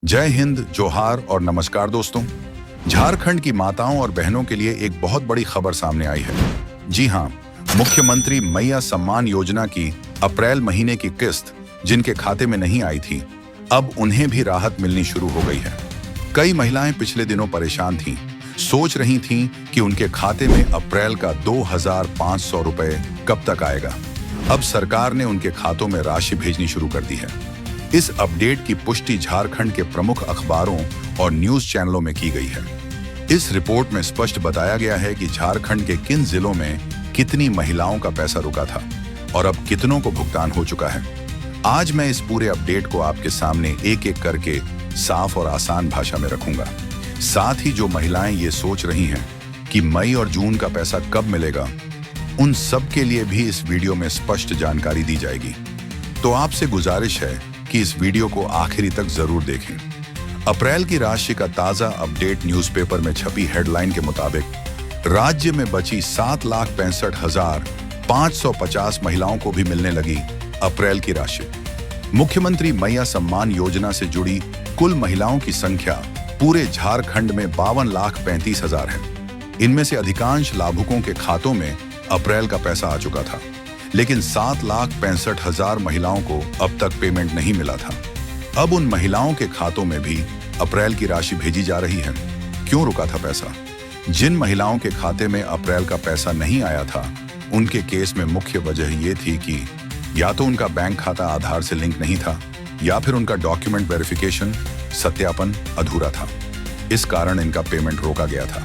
जय हिंद, जोहार और नमस्कार दोस्तों। झारखंड की माताओं और बहनों के लिए एक बहुत बड़ी खबर सामने आई है। जी हां, मुख्यमंत्री मैया सम्मान योजना की अप्रैल महीने की किस्त जिनके खाते में नहीं आई थी, अब उन्हें भी राहत मिलनी शुरू हो गई है। कई महिलाएं पिछले दिनों परेशान थीं, सोच रही थीं कि उनके खाते में अप्रैल का 2500 रुपए कब तक आएगा। अब सरकार ने उनके खातों में राशि भेजनी शुरू कर दी है। इस अपडेट की पुष्टि झारखंड के प्रमुख अखबारों और न्यूज चैनलों में की गई है। इस रिपोर्ट में स्पष्ट बताया गया है कि झारखंड के किन जिलों में कितनी महिलाओं का पैसा रुका था और अब कितनों को भुगतान हो चुका है। आज मैं इस पूरे अपडेट को आपके सामने एक एक करके साफ और आसान भाषा में रखूंगा। साथ ही जो महिलाएं ये सोच रही हैं कि मई और जून का पैसा कब मिलेगा, उन सब के लिए भी इस वीडियो में स्पष्ट जानकारी दी जाएगी। तो आपसे गुजारिश है कि इस वीडियो को आखिरी तक जरूर देखें। अप्रैल की राशि का ताजा अपडेट न्यूज़पेपर में छपी हेडलाइन के मुताबिक राज्य में बची 7,65,550 महिलाओं को भी मिलने लगी अप्रैल की राशि। मुख्यमंत्री मैया सम्मान योजना से जुड़ी कुल महिलाओं की संख्या पूरे झारखंड में 52,35,000 है। इनमें से अधिकांश लाभुकों के खातों में अप्रैल का पैसा आ चुका था, लेकिन 7,65,000 महिलाओं को अब तक पेमेंट नहीं मिला था। अब उन महिलाओं के खातों में भी अप्रैल की राशि भेजी जा रही है। क्यों रुका था पैसा? जिन महिलाओं के खाते में अप्रैल का पैसा नहीं आया था, उनके केस में मुख्य वजह ये थी कि या तो उनका बैंक खाता आधार से लिंक नहीं था या फिर उनका डॉक्यूमेंट वेरिफिकेशन सत्यापन अधूरा था। इस कारण इनका पेमेंट रोका गया था।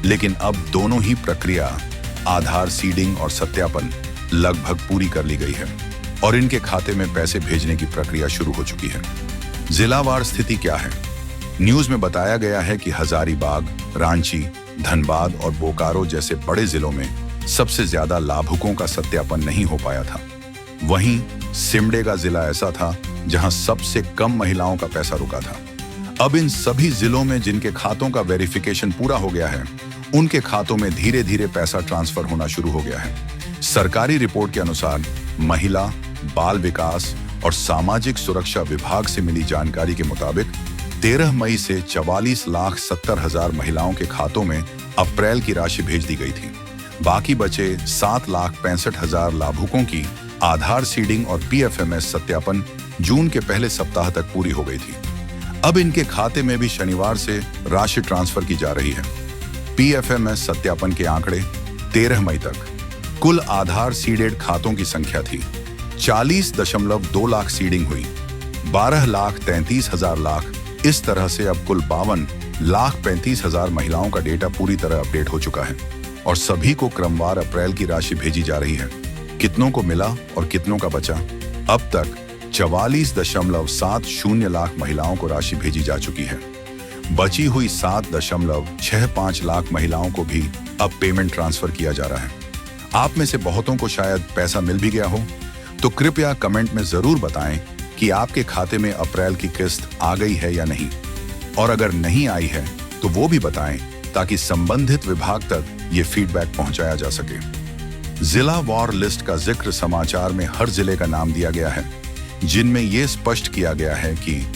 लेकिन अब दोनों ही प्रक्रिया, आधार सीडिंग और सत्यापन, लगभग पूरी कर ली गई है और इनके खाते में पैसे भेजने की प्रक्रिया शुरू हो चुकी है। जिलावार स्थिति क्या है? न्यूज में बताया गया है कि हजारीबाग, रांची, धनबाद और बोकारो जैसे बड़े जिलों में सबसे ज्यादा लाभुकों का सत्यापन नहीं हो पाया था। वहीं सिमडेगा जिला ऐसा था जहां सबसे कम महिलाओं का पैसा रुका था। अब इन सभी जिलों में जिनके खातों का वेरिफिकेशन पूरा हो गया है, उनके खातों में धीरे धीरे पैसा ट्रांसफर होना शुरू हो गया है। सरकारी रिपोर्ट के अनुसार महिला, बाल विकास और सामाजिक सुरक्षा विभाग से मिली जानकारी के मुताबिक 13 मई से 44,70,000 महिलाओं के खातों में अप्रैल की राशि भेज दी गई थी। बाकी बचे 7,65,000 लाभुकों की आधार सीडिंग और PFMS सत्यापन जून के पहले सप्ताह तक पूरी हो गई थी। अब इनके खाते में भी शनिवार से राशि ट्रांसफर की जा रही है। PFMS सत्यापन के आंकड़े 13 मई तक कुल आधार सीडेड खातों की संख्या थी 40.2 लाख सीडिंग हुई, 12,33,000 लाख। इस तरह से अब कुल 52,35,000 महिलाओं का डेटा पूरी तरह अपडेट हो चुका है और सभी को क्रमवार अप्रैल की राशि भेजी जा रही है। कितनों को मिला और कितनों का बचा? अब तक 44.70 लाख महिलाओं को राशि भेजी जा चुकी है। बची हुई 7.65 लाख महिलाओं को भी अब पेमेंट ट्रांसफर किया जा रहा है। आप में से बहुतों को शायद पैसा मिल भी गया हो, तो कृपया कमेंट में जरूर बताएं कि आपके खाते में अप्रैल की किस्त आ गई है या नहीं, और अगर नहीं आई है तो वो भी बताएं ताकि संबंधित विभाग तक ये फीडबैक पहुंचाया जा सके। जिला वार लिस्ट का जिक्र समाचार में हर जिले का नाम दिया गया है, जिनमें ये स्पष्ट किया गया है कि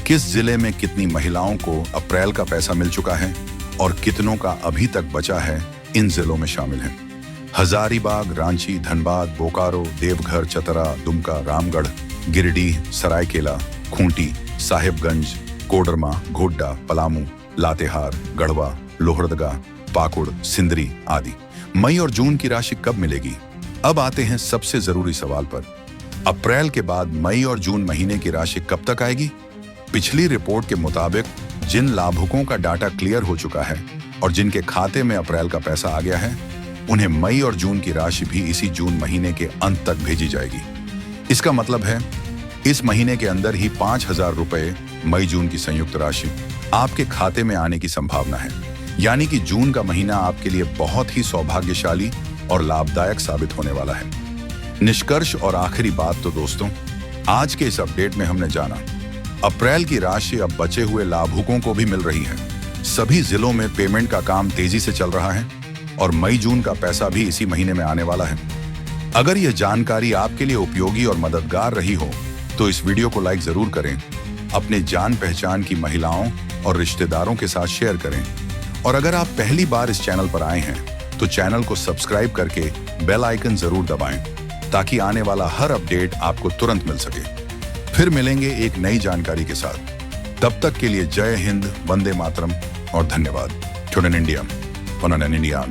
किस जिले में कितनी महिलाओं को अप्रैल का पैसा मिल चुका है और कितनों का अभी तक बचा है। इन जिलों में शामिल हैं हजारीबाग, रांची, धनबाद, बोकारो, देवघर, चतरा, दुमका, रामगढ़, गिरिडीह, सरायकेला, खूंटी, साहिबगंज, कोडरमा, गोड्डा, पलामू, लातेहार, गढ़वा, लोहरदगा, पाकुड़, सिंदरी आदि। मई और जून की राशि कब मिलेगी? अब आते हैं सबसे जरूरी सवाल पर। अप्रैल के बाद मई और जून महीने की राशि कब तक आएगी? पिछली रिपोर्ट के मुताबिक जिन लाभुकों का डाटा क्लियर हो चुका है और जिनके खाते में अप्रैल का पैसा आ गया है, उन्हें मई और जून की राशि भी इसी जून महीने के अंत तक भेजी जाएगी। इसका मतलब है इस महीने के अंदर ही 5,000 रुपए मई जून की संयुक्त राशि आपके खाते में आने की संभावना है। यानी कि जून का महीना आपके लिए बहुत ही सौभाग्यशाली और लाभदायक साबित होने वाला है। निष्कर्ष और आखिरी बात तो दोस्तों, आज के इस अपडेट में हमने जाना अप्रैल की राशि अब बचे हुए लाभुकों को भी मिल रही है। सभी जिलों में पेमेंट का काम तेजी से चल रहा है और मई जून का पैसा भी इसी महीने में आने वाला है। अगर यह जानकारी आपके लिए उपयोगी और मददगार रही हो तो इस वीडियो को लाइक जरूर करें अपने जान पहचान की महिलाओं और रिश्तेदारों के साथ शेयर करें। और अगर आप पहली बार इस चैनल पर आए हैं तो चैनल को सब्सक्राइब करके बेल आइकन जरूर दबाएं ताकि आने वाला हर अपडेट आपको तुरंत मिल सके। फिर मिलेंगे एक नई जानकारी के साथ। तब तक के लिए जय हिंद, वंदे मातरम और धन्यवाद। Tune in India, one and India.